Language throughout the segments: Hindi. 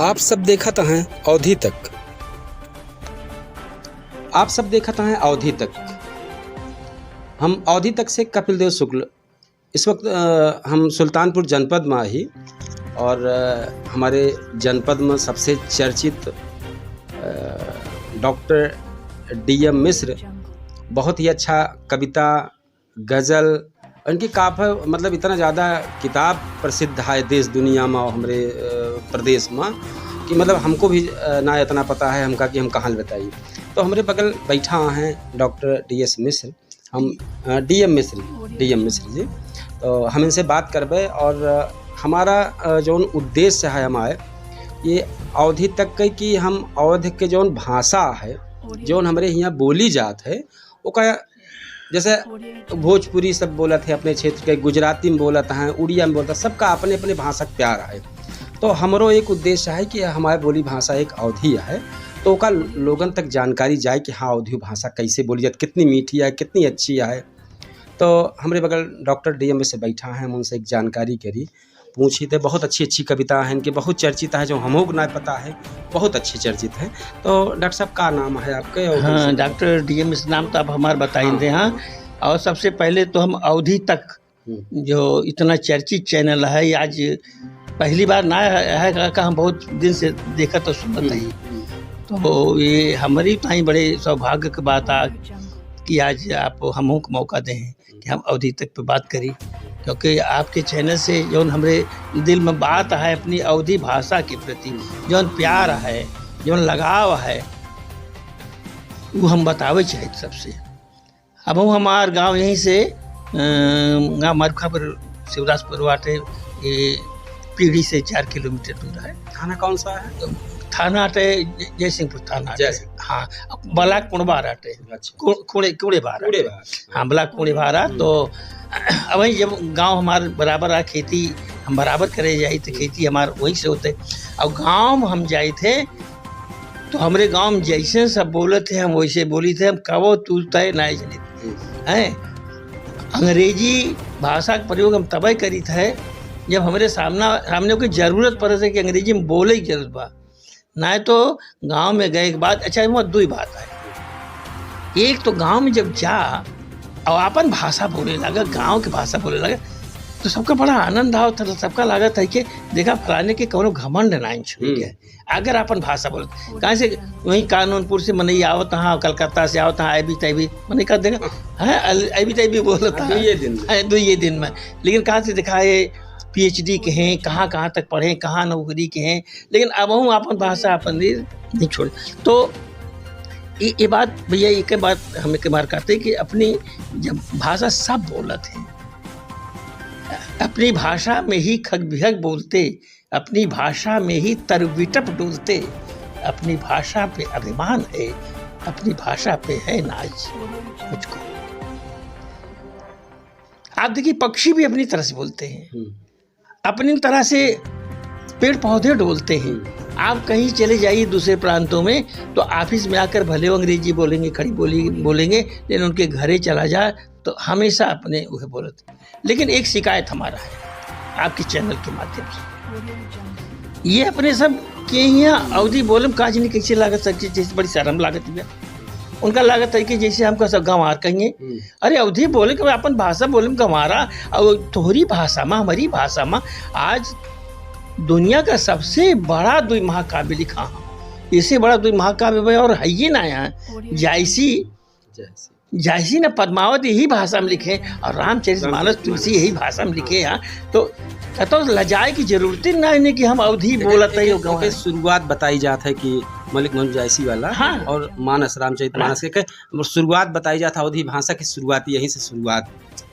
आप सब देखत हैं अवधि तक। आप सब देखत हैं अवधि तक। हम अवधि तक से कपिल देव शुक्ल। इस वक्त हम सुल्तानपुर जनपद में ही और हमारे जनपद में सबसे चर्चित डॉक्टर DM मिश्र बहुत ही अच्छा कविता गज़ल उनकी काफ़ी मतलब इतना ज़्यादा किताब प्रसिद्ध है देश दुनिया में और हमारे प्रदेश में कि मतलब हमको भी ना इतना पता है हमका कि हम कहाँ बताइए। तो हमारे बगल बैठा हैं डॉक्टर DS मिश्र, हम DM मिश्र जी। तो हम इनसे बात करबे और हमारा जो उद्देश्य है हमारे ये अवधि तक के कि हम अवध के जो भाषा है जो हमारे यहाँ बोली जात है वो जैसे भोजपुरी सब बोलत है अपने क्षेत्र के, गुजराती में बोलत हैं, उड़िया में बोलता, सबका अपने अपने भाषा का प्यार है। तो हमारो एक उद्देश्य है कि हमारी बोली भाषा एक अवधि है तो का लोगन तक जानकारी जाए कि हाँ अवधि भाषा कैसे बोली जाती, कितनी मीठी है, कितनी अच्छी है। तो हमारे बगल डॉक्टर DM से बैठा हैं, हम उनसे एक जानकारी करी पूछी थे। बहुत अच्छी अच्छी कविता है इनकी, बहुत चर्चित है जो हमों को ना पता है, बहुत अच्छी चर्चित है। तो डॉक्टर साहब का नाम है आपके? हाँ, डॉक्टर DM नाम तो आप हमारे बताएंगे। हाँ, और सबसे पहले तो हम अवधि तक जो इतना चर्चित चैनल है आज पहली बार ना है का हम बहुत दिन से देखा तो सुनता ही। तो ये हमारी ताई बड़े सौभाग्य की बात आ कि आज आप हमों को मौका दें कि हम अवधि तक पे बात करी, क्योंकि आपके चैनल से जो हमारे दिल में बात है अपनी अवधि भाषा के प्रति जो प्यार है, जो लगाव है, वो हम बतावे चाहे सबसे। अब हमार गांव यहीं से गाँव मरखापुर शिवराजपुर वाटे ये पीढ़ी से 4 किलोमीटर दूर है। थाना कौन सा है? थाना आटे जयसिंहपुर थाना। हाँ, ब्लाक कुड़बार आटे, कुड़े बार। हाँ, ब्लाक कुड़े बार। तो अब वही जब गांव हमारे बराबर आ, खेती हम बराबर करे जाए तो खेती हमारे वहीं से होते। अब गांव में हम जाए थे तो हमारे गांव में जैसे सब बोले थे हम वैसे बोली थे। हम कबो तू तय नहीं जनित हैं। अंग्रेजी भाषा का प्रयोग हम तब करी थे जब हमारे सामने कोई ज़रूरत पड़े थे कि अंग्रेजी में बोले की जरूरत बा, ना तो गांव में गए के बाद। अच्छा, वहाँ 2 बात है। एक तो गांव में जब जा और अपन भाषा बोले लगा, गांव की भाषा बोले लगा, तो सबका बड़ा आनंद आओ था। सबका लागत है कि देखा फलाने के कोनो घमंड नहीं छूट गया अगर अपन भाषा बोलते। कहाँ से वहीं कानूनपुर से मनई आवत, हाँ कलकत्ता से आवत, हाँ अभी तभी मैंने कहा देखा है अभी तभी बोलता है ये दिन में। लेकिन कहाँ से देखा है PhD के हैं, कहाँ तक पढ़े, कहाँ नौकरी के हैं, लेकिन अब हूँ अपन भाषा अपन नहीं छोड़े। तो ये बात भैया एक बात हम एक बार कहते कि अपनी जब भाषा सब बोलत हैं, अपनी भाषा में ही खग बिहग बोलते, अपनी भाषा में ही तरविटप डोलते, अपनी भाषा पे अभिमान है, अपनी भाषा पे है नाज मुझको। आप देखिए पक्षी भी अपनी तरह से बोलते हैं, अपनी तरह से पेड़ पौधे डोलते हैं। आप कहीं चले जाइए दूसरे प्रांतों में तो ऑफिस में आकर भले वो अंग्रेजी बोलेंगे, खड़ी बोलेंगे, लेकिन उनके घरे चला जाए तो हमेशा अपने वह बोलते। लेकिन एक शिकायत हमारा है आपके चैनल के माध्यम से, ये अपने सब के यहाँ अवधि बोलम काज नहीं कैसे लागत सकती, जैसे बड़ी शर्म लागत है। उनका लागत है कि जैसे हमका सब गंवार कहेंगे। अरे अवधि बोले कि अपन भाषा बोले गंवारा, और तोहरी भाषा में हमारी भाषा में आज दुनिया का सबसे बड़ा 2 महाकाव्य लिखा है। इससे बड़ा 2 महाकाव्य और है ही ना यहाँ। जैसी न पद्मावत यही भाषा में लिखे और रामचरितमानस तुलसी यही भाषा में लिखे यहाँ। तो कहता लजाए की जरूरत ही नहीं कि हम अवधि बोलते हैं। शुरुआत बताई जात है कि मलिक मोहन जायसी वाला। हाँ। और मानस रामचरितमानस के शुरुआत बताई जाता है। अवधि भाषा की शुरुआत यहीं से शुरुआत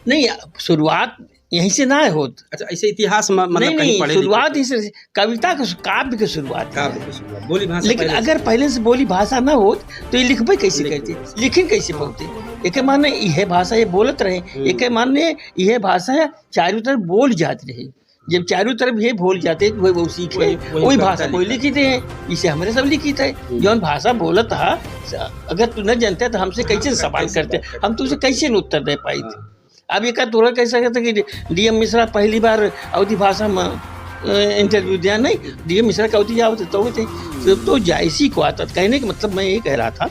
नहीं, शुरुआत यहीं से ना होत। अच्छा, ऐसे इतिहास में मतलब कहीं पढ़े शुरुआत ही से कविता के काव्य की शुरुआत बोली भाषा। लेकिन अगर पहले से बोली भाषा ना होत तो ये लिखबे कैसे करते, लिखन कैसे पढ़ते? एक माने यह भाषा ये बोलत रहे, एक माने यह भाषा चारों तरफ बोल जाती रहे। जब चारों तरफ ये बोल जाते वो सीखे वही भाषा कोई लिखी थे। इसे हमारे सब लिखी थे जो भाषा बोला था। अगर तू न जानते तो हमसे कैसे सवाल करते, हम तुझे कैसे उत्तर दे पाई थे। अब एक थोड़ा कैसा कहता कि DM मिश्रा पहली बार अवधि भाषा में इंटरव्यू दिया, नहीं डीएम मिश्रा का होती जाओ तो जायसी को आता। कहने का मतलब मैं ये कह रहा था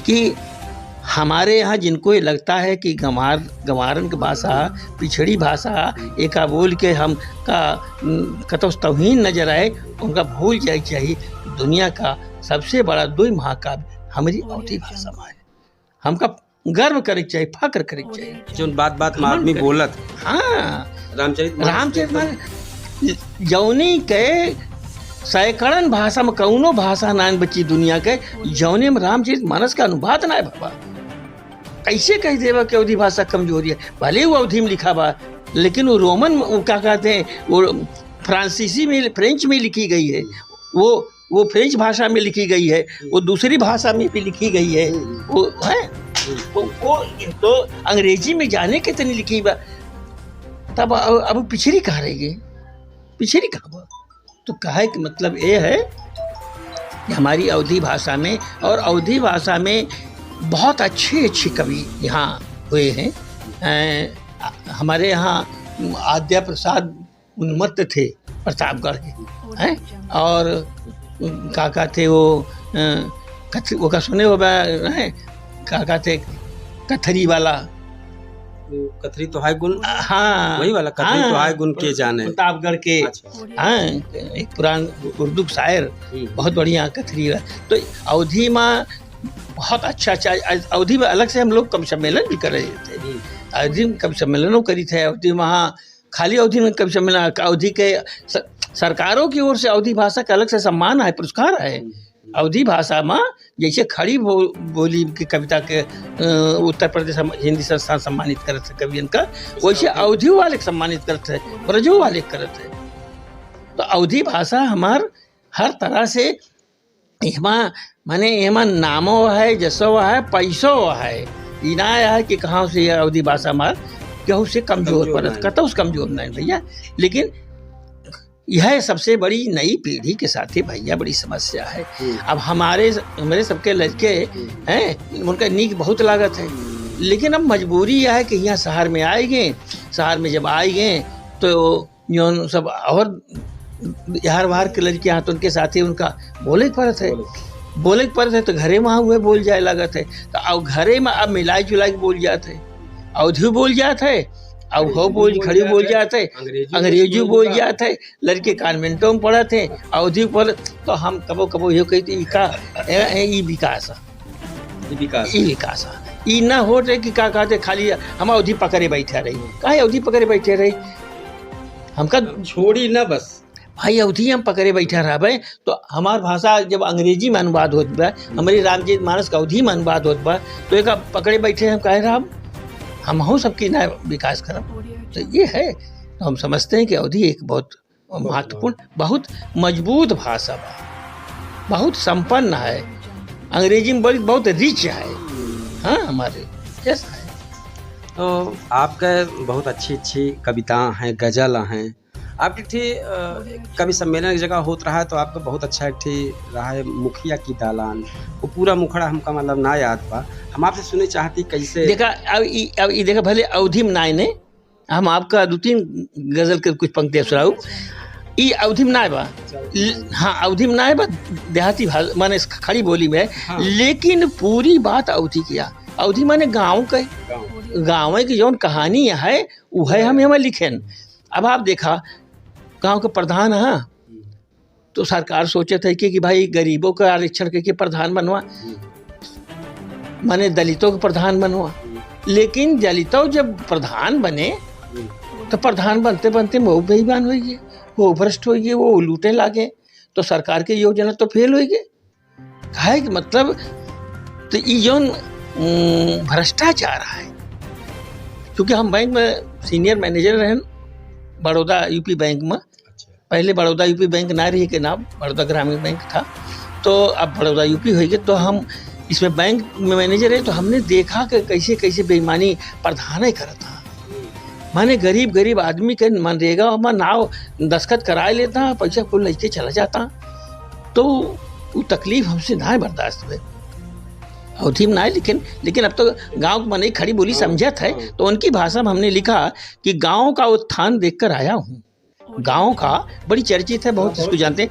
कि हमारे यहाँ जिनको ये लगता है कि गंवारन की भाषा पिछड़ी भाषा एका बोल के हम का कतौ तौहीन नजर आए, उनका भूल जाए चाहिए। दुनिया का सबसे बड़ा 2 महाकाव्य हमारी अवधी भाषा में है, हमका गर्व करे चाहिए, फक्र करे चाहिए। जो बात में आदमी बोलत, हाँ रामचरितमानस जौनी के सैकड़न भाषा में कौनो भाषा ना बची दुनिया के, जौने में रामचरितमानस का अनुवाद ना है बाबा। कैसे कह देवा कि अवधी भाषा कमजोरी है? भले वो अवधी में लिखा बा, लेकिन वो रोमन वो क्या कहते हैं, वो फ्रांसीसी में फ्रेंच में लिखी गई है, वो फ्रेंच भाषा में लिखी गई है, वो दूसरी भाषा में भी लिखी गई है, वो है वो तो अंग्रेजी में जाने के तनी लिखी बा। तब अब पिछड़ी कहाँ रह गई, पिछड़ी कहाँ बा? तो कहे कि मतलब ये है कि हमारी अवधी भाषा में, और अवधी भाषा में बहुत अच्छे कवि यहाँ हुए हैं। हमारे यहाँ आद्या प्रसाद उन्मत्त थे प्रतापगढ़ के हैं, और काका थे वो का सुने हो हैं, काका थे कथरी वाला, कथरी तो हाय गुण, हाँ वही वाला कथरी तो हाय गुण के जाने, प्रतापगढ़ के। हाँ, एक पुरान उर्दू शायर बहुत बढ़िया कथरी। तो अवधी में बहुत अच्छा अवधी में अलग से हम लोग कवि सम्मेलन भी कर रहे थे, अवधी में कवि सम्मेलनों करी थे। अवधी वहाँ खाली अवधी में कवि सम्मेलन, अवधी के सरकारों की ओर से अवधी भाषा का अलग से सम्मान है, पुरस्कार है। अवधी भाषा में जैसे खड़ी बोली की कविता के उत्तर प्रदेश हिंदी संस्थान सम्मानित करते थे कवियन का, वैसे अवधी वाले सम्मानित करते हैं, ब्रजो वाले करते हैं। तो अवधी भाषा हमार हर तरह से एमा नामो है, जसो है, पैसो है, इना है कि कहाँ से अवधी भाषा हमार केहू से कमजोर पड़त, कतौ से कमजोर नहीं भैया। लेकिन यह सबसे बड़ी नई पीढ़ी के साथ ही भैया बड़ी समस्या है। अब हमारे सबके लड़के हैं, उनका नीक बहुत लागत है, लेकिन अब मजबूरी यह है कि यहाँ शहर में आएंगे, शहर में जब आएंगे तो जो सब और यार बाहर के लड़के यहाँ तो उनके साथ ही उनका बोले के पड़त है, तो घरे वहाँ हुए बोल जाए लागत है। तो अब घरे में अब मिलाई जुलाई बोल जाते है, अवधी बोल जाते है, अब हो बोल खड़ी बोल जाते, अंग्रेजी बोल जाते, लड़के कॉन्वेंटों में पढ़ते हैं, अवधी पढ़। तो हम कबो ये कहते विकास ई ना हो रहे कि क्या कहते खाली हम अवधी पकड़े बैठे रही, काहे अवधी पकड़े बैठे रही, हमका छोड़ी ना बस भाई अवधी हम पकड़े बैठा रहा भाई। तो हमार भाषा जब अंग्रेजी में अनुवाद होत बा, हमारी रामचरितमानस का अवधी में अनुवाद होत बा, तो एक पकड़े बैठे हम कहे रहा हम हो सबकी ना विकास करब। तो ये है, तो हम समझते हैं कि अवधी एक बहुत महत्वपूर्ण, बहुत मजबूत भाषा बा, बहुत संपन्न है, अंग्रेजी में बहुत रिच है। हाँ, हमारे जैसा है। तो आपका बहुत अच्छी कविता हैं, गजल हैं। आपकी कवि सम्मेलन की जगह होत रहा है, तो आपका बहुत अच्छा एक रहा है मुखिया की दालान, वो पूरा मुखड़ा हमका मतलब ना याद बा। हम आपसे सुने चाहती कैसे देखा अब देखा भले अवधि में नाय ने हम आपका 2-3 गजल के कुछ पंक्तियाँ सुनाऊँ। ये अवधि में नाय बा, हाँ अवधि में नाय बा, देहाती भाषा माने खड़ी बोली में, हाँ। लेकिन पूरी बात अवधि किया, अवधि माने गाँव की जौन कहानी है वह हम यहाँ लिखें। अब आप देखा गांव के प्रधान है, तो सरकार सोचे थे कि भाई गरीबों का आरक्षण के प्रधान बनवा, माने दलितों के प्रधान बनवा। लेकिन दलितों जब प्रधान बने तो प्रधान बनते बनते वो बेईमान हो गए, वो भ्रष्ट हो गए, वो लूटे लागे, तो सरकार की योजना तो फेल हो गई। है कि मतलब तो ये जो भ्रष्टाचार है, क्योंकि हम बैंक में सीनियर मैनेजर रहे बड़ौदा यूपी बैंक में। पहले बड़ौदा यूपी बैंक ना रही के नाम बड़ौदा ग्रामीण बैंक था, तो अब बड़ौदा यूपी हो गया। तो हम इसमें बैंक में मैनेजर है, तो हमने देखा कि कैसे कैसे बेईमानी प्रधान ही करा था। माने गरीब आदमी के मनरेगा में नाव दस्खत कराए लेता, पैसा कुल लेके चला जाता, तो वो तकलीफ हमसे ना बर्दाश्त हुए। अवधि में ना है, लेकिन अब तो गांव में नहीं खड़ी बोली समझत है, तो उनकी भाषा में हमने लिखा कि गांव का उत्थान देखकर आया हूँ, गांव का बड़ी चर्चित है, बहुत इसको जानते हैं।